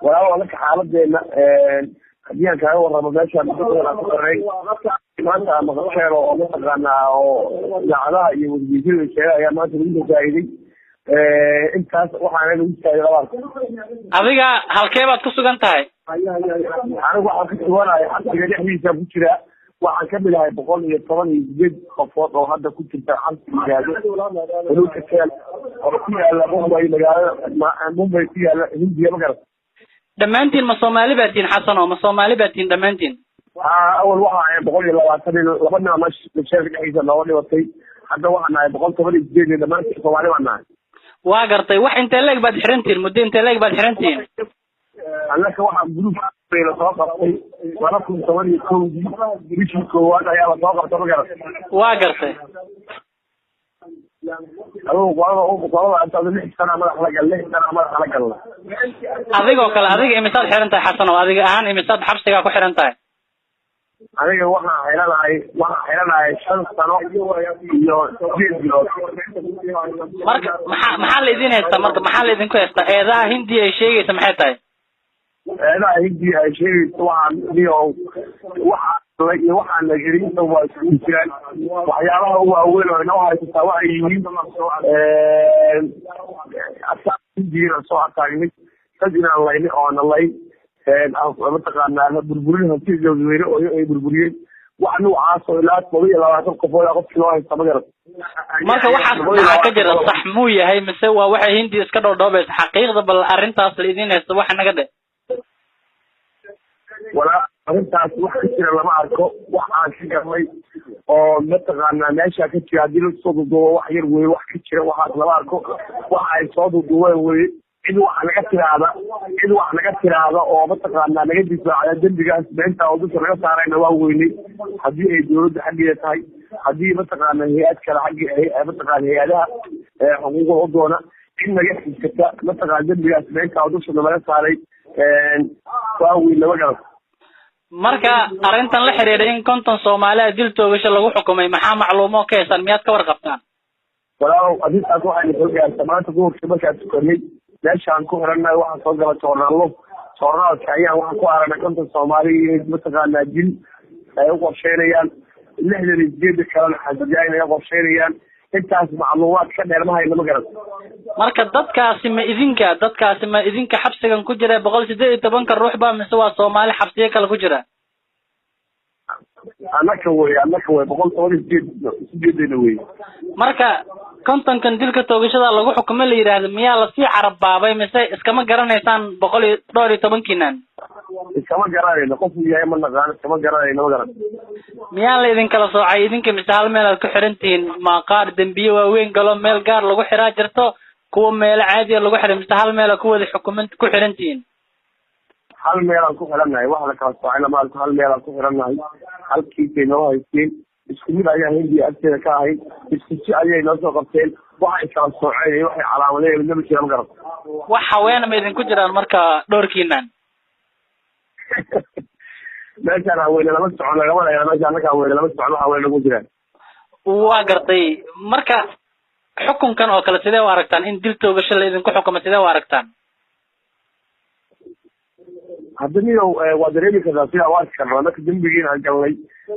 ولا لك حالتنا هديان كان ورا ماشي aan ku qoray maanta ma qashayr oo mataqaana oo lacagaha iyo wadiidada sheegay ayaa maanta lagu faa'iiday intaas waxaan lagu taagay labaad adiga halkee baad ku sugan tahay anigu waxaan ku suganahay xabsiga dhexdiisa ku jira waxaan ka bilahay 118 qofood oo hadda ku jirta xabsiga inuu ka keen oo ku yaala Mumbai ku yaala Hindiya ma garan dhammaantiin ma Soomaali baatiin Xasan oo ma Soomaali baatiin dhammaantiin أول واحد بقول له واتني لبنا مش شايف حيث الله ولي وطي حتى واحد ناي بقول تبري الجيل لما نشوفه عليه وانا واقرطي واحد انت لك بعد حرنتين مدين انت لك بعد حرنتين أنا كواحد بلوف بين الطاقة ولكن تبري يكون بيش الكوات يا الطاقة تبغى واقرطي والله أنت اللي سنة ما خلق الله سنة ما خلق الله أذيك وكلا أذيك إمساد حرنتي حسن وأذيك أهان إمساد حبسك أكو حرنتي aniga waxaan xiranahay 5 sano iyo 10 bilood marka maxaa la idin haysta marka maxaa la idin ku haysta eedaha Hindiya ay sheegaysa maxay tahay eedaha Hindiya ay sheegaysa waxaan la gelin waa isku jiraan waxyaabaha ugu weyn oo inoo haysta waxay yihiin asaas Hindiya soo ataagay kadibna layni oo nalay mataqaanaa burburin hanti jawdweere oo ay burburiyeen wax noocaas oo ilaa 12 qofood qof loo haysta magaran marka waxa ka jira sax muu yahay mise waa waxa Hindi iska dhowdhoobaysa xaqiiqda bal arintaas la idin haysto waxa naga dhe wala arintaas wax ka jira lama arko wax aan ka galay oo mataqaanaa meesha ka jira hadii la soo duubo wax yar weey wax ka jira waxa lama arko wax ay soo duubeen weey إذا واحد نقص هذا أو مثلاً نجد على جنب جالس بنت أو بس رجع صار إنه واويني حدي يجود حدي يتهاي حدي مثلاً هي أذكر حقي هي مثلاً هي لها حقوق عضونا إن نجد كذا مثلاً جنب جالس بنت أو بس رجع صار واوين لو جالس marka arintan la xiriiray in konton Soomaaliya dil toogasho lagu xukumay maxaa macluumo ka haysan miyaad ka warqabtaan walaal adii aad waxay leeyahay tamaanta goobta marka aad kornay meeshaan ku xiranay waxaan soo galay joornaalka ayaa waxaan ku aragnay konta Soomaaliyeed mataqaanaa jil ay u qorsheynayaan 68 kalena xajiyaan ay qorsheynayaan intaas macluumaad ka dheer ma hayno ma garan marka dadkaasi ma idinka xabsigan ku jira 118 ruux baa mise waa Soomaali xabsiye kale ku jira anaka way 118 way marka konton kan dilka toogashada lagu xukumay la yiraahdo miyaa la sii carab baabay mise iskama garanaysaan 112 kiinan iskama garanayno qof yahay ma naqaan iskama garanayno ma garan miyaa la idin kala soocay idinka misaal meel aad ku xirantiin ma qaar dambiye waaweyn galo meel gaar lagu xiraa jirto kuwa meel caadi ah lagu xiray misaal meel ku wada xukuman ku xirantiin hal meel aan ku xiranahay wax la kala soocay lama arko hal meel aan ku xiranahay halkii inoo haysteen isku mid ayaa Hindiya agteeda ka ahay isku si ayay noo soo qabteen waxa kala soocay waxay calaamadeen lama jiro ma garan wax haween ma idin ku jiraan marka dhowrkiinan meeshaan haween lama socon lagama leeyahay meeshaan haween lama socon haween lagu jiraan waa gartay marka xukunkan oo kale sidee u aragtaan in dil toogasho la idin ku xukumo sidee u aragtaan haddii waa dareemi karaa sida waa karnaa marka dambigiina aan galnay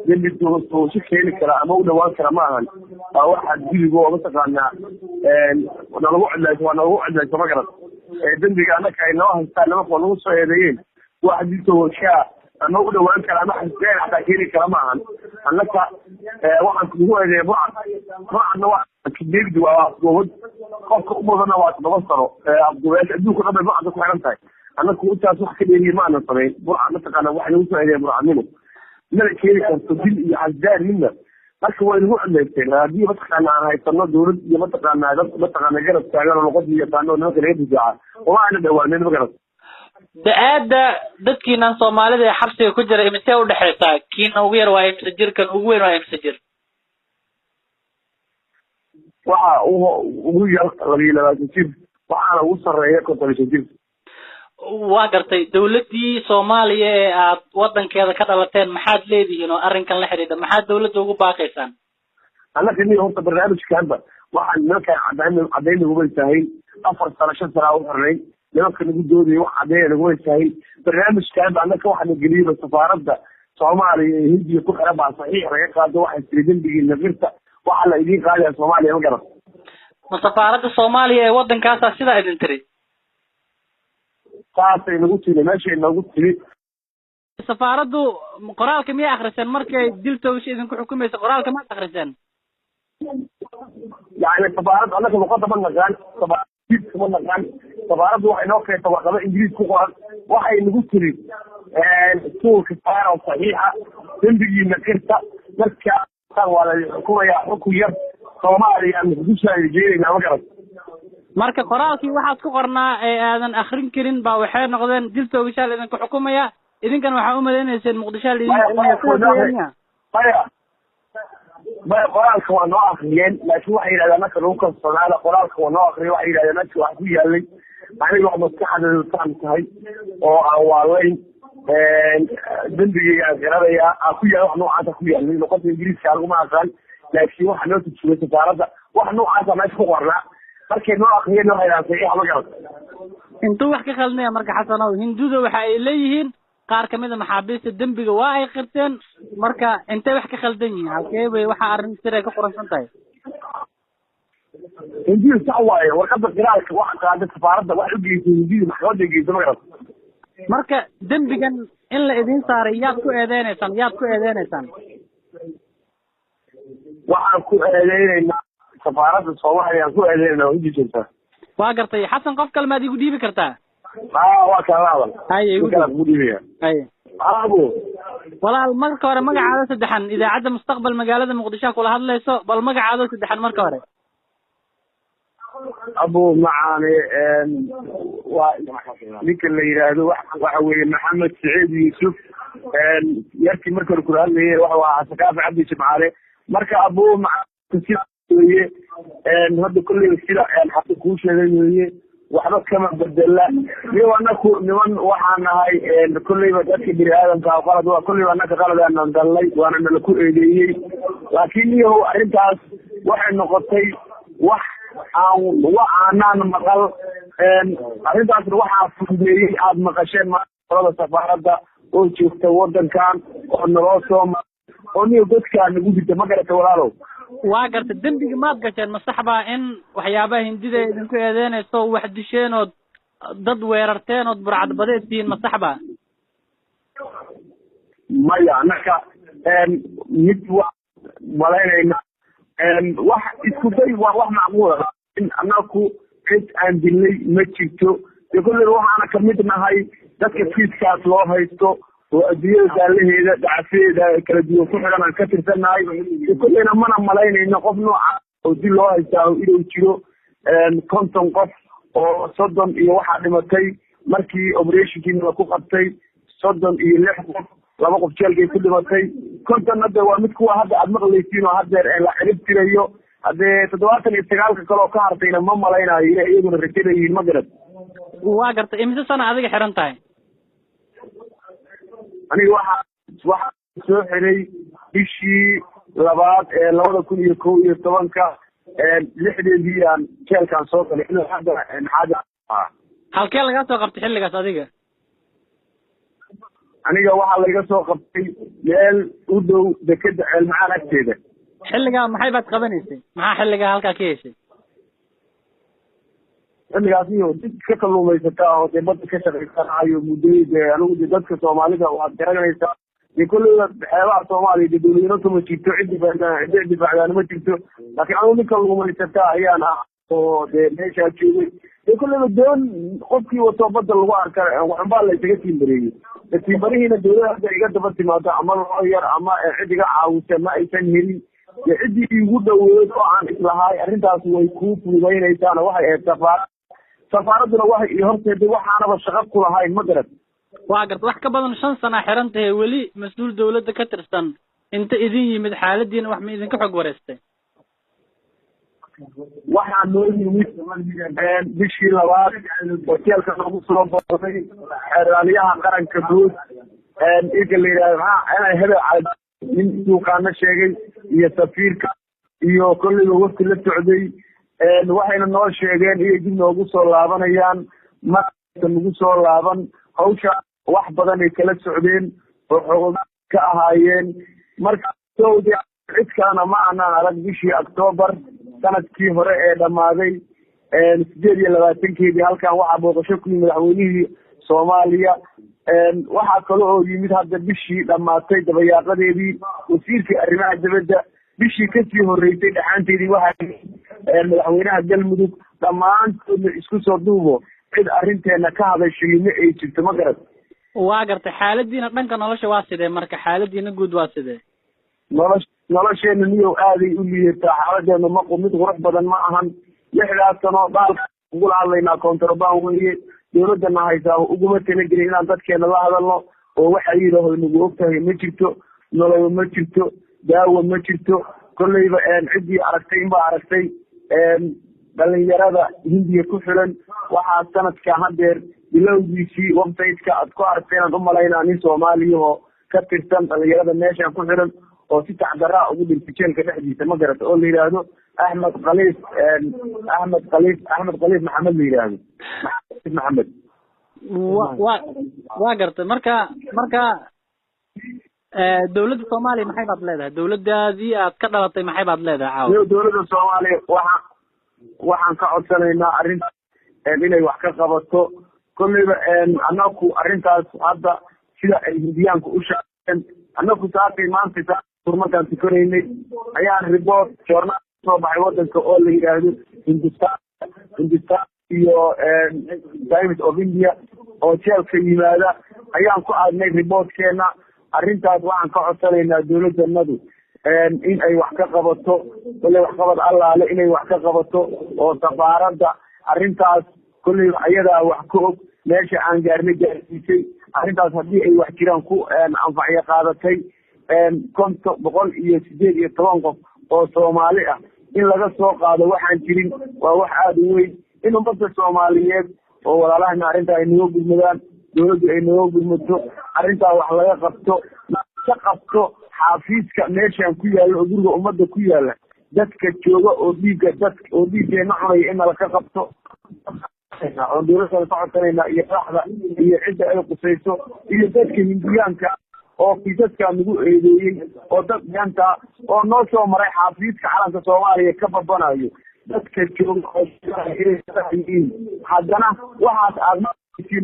dambi toogasho si keeni kara ama u dhawaan kara ma ahan waxa diligo mataqaanaa nalagu cadlayso ma garan dambiga anaka ay noo haystaan lama qolo soo eedeeyeen waxa dil toogasho ama u dhawaan kara ama xisbeen xataa keeni kara ma ahan anaka waxaan kugu eedeeyay buucadna waa kideegdi waa gobod qofka u badana waa 7 sano abduweed adduunka dhan buucada ku xiran tahay anaka intaas wax ka dheeriye ma ana sameyn buucad mataqaanaa waxa lagu soo eedeeyay buucadnimo mala keeni karto dil iyo xasdaan midna marka way lagu cadlaysteen haddii mataqaanaa aan haysano dowlad iyo mataqaanaa dad mataqaanaa garab taagan oo luqad iyo yaqaano nimanka laga difaaca uma aana dhawaanin ma garan da-aada dadkiinan Soomaalida ee xabsiga ku jira imise u dhaxaysaa kiina ugu yar waa imse jir kan ugu weyn waa imse jir waxa ugu yar 22 jir waxaana ugu sareeya 50 jir waa gartay dawladii Soomaaliya ee aad wadankeeda ka dhalateen maxaad leedihiin oo arrinkan la xiriira maxaad dawladda ugu baaqaysaan anaka inay horta barnaamijkaanba waxaan markaa cadayn ugu baytahay 4 sano 5 sano u xirnay nimanka nagu doodaya wax cadeeya naguma sahay barnaamijkan annaka waxaana geliyaba safaaradda soomaaliya ee hindiya ku xiran baa saxiix laga qaado waxay tiri dembigii nafirta waxa la idiin qaadaya soomaaliya ma garan ma safaaradda soomaaliya ee waddankaasaa sidaa idin tiri saasay nagu tiri meeshay nagu tiri safaaraddu qoraalka miyay akhriseen markay dil toogasho idinku xukumaysa qoraalka ma akhriseen يعني سفارة أنا كمقدمة نقال سفارة كمان نقال سفارة واحد نوكل سفارة إنجليز كوكان واحد نقول تري سوق سفارة صحيحة تنبغي نكرتها نركع ولا الحكومة يا حكومة صومالي يعني بدوش يجي نعم كذا marka qoraalkii waxaad ku qornaa ee aadan akhrin karin baa waxay noqdeen dil toogasho idinku xukumaya idinkan waxa u maleynayeen muqdisho leeyahay ما قرالك waa noo akhriyeen laakiin waxay yiraahdaan marka lagu kalsoonaada qoraalka waa noo akhriyay waxay yiraahdaan marka wax ku yaalay aniga maskaxdayda taan tahay oo aan waalayn dambiga garanaya ku yaal wax noocaas ku yaalay luqadda ingiriiska lagu ma aqaan laakiin waxa noo tijibay safaaradda wax noocaas ma ku qornaa markay noo akhriyeen waxay yiraahdaan ma garan intuu wax ka khalnaya marka xasanow hinduda waxa ay leeyihiin qaar kamid ah maxaabiista dambiga waa ay qirteen marka intay wax ka khaldan yihiin halkee bay waxa arrin sirey ka qoransan tahay hindiya sax waaye warqadda qiraalka waxa qaada safaaradda wax u geysay hindiya maxkamadda geysay ma garan marka dambigan in la idin saaray yaad ku eedeynaysaan waxaan ku eedeynaynaa safaaradda soomaaliya aan ku eedeynaa hindiya joogtaa waa gartay xasan qof kale maad igu dhiibi kartaa waa kala hadal haye igu dhiibaya haye abo walaal marka hore magacaada saddexan idaacadda mustaqbal magaalada muqdisho kula hadlayso bal magacaada saddexan marka hore abo macaane waa ninka la yiraahdo waxa weeye maxamed saciid yuusuf yarkii marka hore kula hadlayay waxa waa sakaafi cabdi jimcaale marka abo macaane hadda kolley sida xabta kuu sheegay weeye waxba kama bedela iyo anaku niman waxaan nahay kolleyba dadka bini aadamka qalad waa kolleyba anaka qaladaan dalnay waana nala ku eedeeyey laakiin iyahow arrintaas waxay noqotay wax aanaan maqal arrintaasna waxaa fududeeyey aada maqasheen maalada safaaradda oo joogta waddankan oo naloo soo oo niyo dadkaa nagu jirta ma garata walaalow waa garta dembiga maad gasheen ma sax baa in waxyaabaha hindida idinku eedeynayso wax disheen ood dad weerarteen ood burcad badeed tihiin ma sax baa maya anaka mid waa malaynayna wax isku day waa wax macquul ah in anaku cid aan dilnay ma jirto dee kolleyba waxaana kamid nahay dadka kiiskaas loo haysto oo adduunyada daalaheeda dacafeeda kala duwan ku xiran aan ka tirsannahay kolleyna mana malaynayno qof nooca oo dil loo haystaa inuu jiro 50 qof oo 30 iyo waxaa dhimatay markii operationkiina ku qabtay 36 qof 2 qof jeelkay ku dhimatay 50 hadda waa mid kuwa hadda aad maqlaysiin oo haddeer la cirib tirayo haddee 79 kale oo ka hartayna ma malaynayo inay iyaguna rajada yihiin ma garad waa gartay imise sana adiga xiran tahay aniga waxaa soo xiray bishii 2 ee 2011 6deedii aan jeelkaan soo galay inuu hadda xaaja halkee laga soo qabtay xilligaas adiga aniga waxaa laga soo qabtay meel u dhow dekeda ceelmacaan agteeda xilligaa maxay baad qabanaysay maxaa xilligaa halkaa ka yeeshay xilligaas iyo dadka kalluumaysataa oo dee badda ka shaqaysanayo muddoyda anigu de dadka soomaalida waad garanaysaa dee kolleyba xeebaha soomaaliya dee dawladnimo kama jirto cid difaacdaana ma jirto laakiin anigu nin kalluumaysataa ayaan ah oo dee meeshaa joogay dee kolleyba doon qofkii wato badda lagu arka waxunbaa la isaga tiimbareeyey tiimbarihiina dawlada hadda iga daba timaado ama loo yar ama cid iga caawisa ma aysan helin dee ciddii igu dhaweed oo aan islahaay arrintaas way kuu fududaynaysaana waxay ahayd safaaradduna waxay ii horteeday waxaanaba shaqo ku lahayn ma garad waa garta wax ka badan 5 sana xiran tahay weli mas-uul dawladda ka tirsan inta idin yimid xaaladiina wax ma idinka xog wareystay waxaa noo yimid bishii 2 hoteelka lagu soo booqday xeeraaliyaha qaranka guud inka la yidhahdo inay hebel nin suuqaana sheegay iyo safiirka iyo kolleyba wafti la socday waxayna noo sheegeen inay dib noogu soo laabanayaan nagu soo laaban hawsha wax badan ay kala socdeen oo xoog ka ahaayeen marka cid kalena ma aanan arag bishii October sanadkii hore ee dhamaaday 28 halkan waxaa booqasho ku yimid madaxweynihii Soomaaliya waxaa kale oo yimid hadda bishii dhamaatay dabayaaqadeedii wasiirka arrimaha dibadda bishii kasii horeysay dhaxanteedii waxaa madaxweynaha Galmudug dhammaantoodna isku soo duubo cid arrinteena ka hadashay ma ay jirto ma garad waa gartay xaaladiina dhanka nolosha waa sidee marka xaaladiina guud waa sidee nolosheena niyow aaday u liidataa xaaladeena ma mid qurux badan ma ahan 6 sano dhaalka ugula hadlaynaa kontrabaan weeye dowladana haysaa uguma talagelin inaan dadkeena la hadalno oo waxa yidhaahdo nagu ogtahay ma jirto nolol ma jirto daawo ma jirto kolleyba ciddii aragtay inbaa aragtay dhalinyarada hindiya ku xiran waxaa sanadka hadeer bilowgiisii website-ka aad ku aragteen aan u malaynaa nin Soomaaliya ka tirsan dhalinyarada meeshaan ku xiran oo si taxadara ugu dhintay jeelka dhexdiisa ma garata oo la yiraahdo Ahmed Khaliif Maxamed la yiraahdo Maxamed waa gartay marka dawladda Soomaaliya maxay baad leedahay dawladdaadii aad ka dhalatay maxay baad leedahay dawladda Soomaaliya waxaan ka codsanaynaa arrinta inay wax ka qabato kolleyba anaku arrintaas hadda sida ay hindiyaanku u shaqeeyeen anaku saakay maanta markaan tukanaynay ayaan report journal soo baxay wadanka oo la yiraahdo Hindustan iyo Times of India oo jeelka yimaada ayaan ku aadnay reportkeena arrintaas waxaan ka codsanaynaa dawladdanadu in ay wax ka qabato kolley wax qabad allaale inay wax ka qabato oo safaaradda arrintaas kolley ayadaa wax ka og meesha aan gaarsiisay arrintaas haddii ay wax jiraan ku anfacyo qaadatay 118 qof oo Soomaali ah in laga soo qaado waxaan jirin waa wax aad u weyn in ummadda Soomaaliyeed oo walaalahana arrinta ay noo gudmadaan dawladdu ay noo gudmato arrintaa wax laga qabto xafiiska meeshaan ku yaalla oo guriga ummadda ku yaalla dadka jooga oo dhiiggeena cunaya in la ka qabto oo dawladda ka codsanayna iyo raaxda iyo cidda ay qusayso iyo dadka hindiyaanka oo kiisaska nagu eedeeyey oo dad ganta oo noo soo maray xafiiska calanka Soomaaliya ka babanayo dadka jooga haddana waxaas aad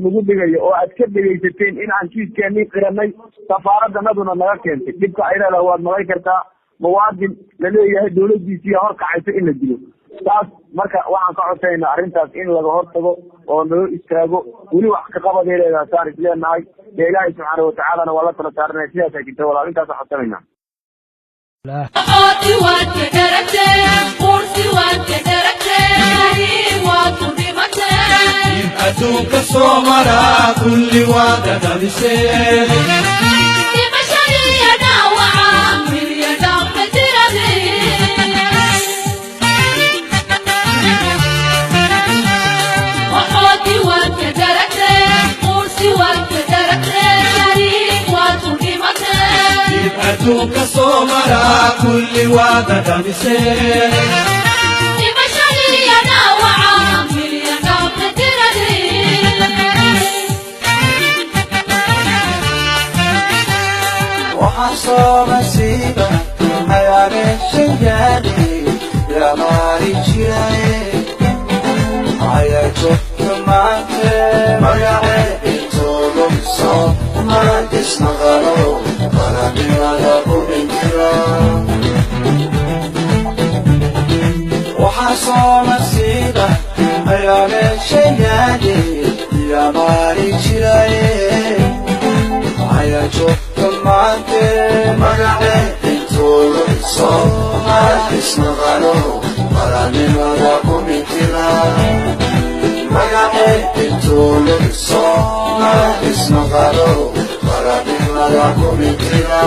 nagu dhigayo oo aad ka dhegaysateen in aan kiiskeenii qiranay safaaraddanaduna naga keentay dhibka ay leedahay waad malay kartaa muwaadin la leeyahay dawladdiisii horkacaysa in la dilo taas marka waxaan ka codsanaynaa arrintaas in laga hortago oo noo istaago weli wax ka qabaday leedahay saan is leenahay ilaahay subxaanahu watacaalana waa la tala saaranaya sidaas ay jirta walaal intaas aan codsanaynaa adduunka soo mara kulli waa dadabiseen adduunka soo mara kulli waa dadabiseen وحصى مسيبة حياة الشيالي يا ماري جيالي حياتك معك مرعي انتو صوت ما تسنغرو ولا بماذا بنكرا وحصى مسيبة حياة الشيالي يا ماري جيالي حياتك معك مرعي انتو صوت ما تسنغرو ولا بماذا بنكرا مرعي انتو صوت ما تسنغرو ولا بماذا بنكرا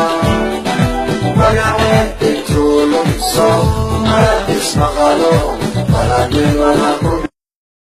مرعي انتو صوت ما تسنغرو ولا بماذا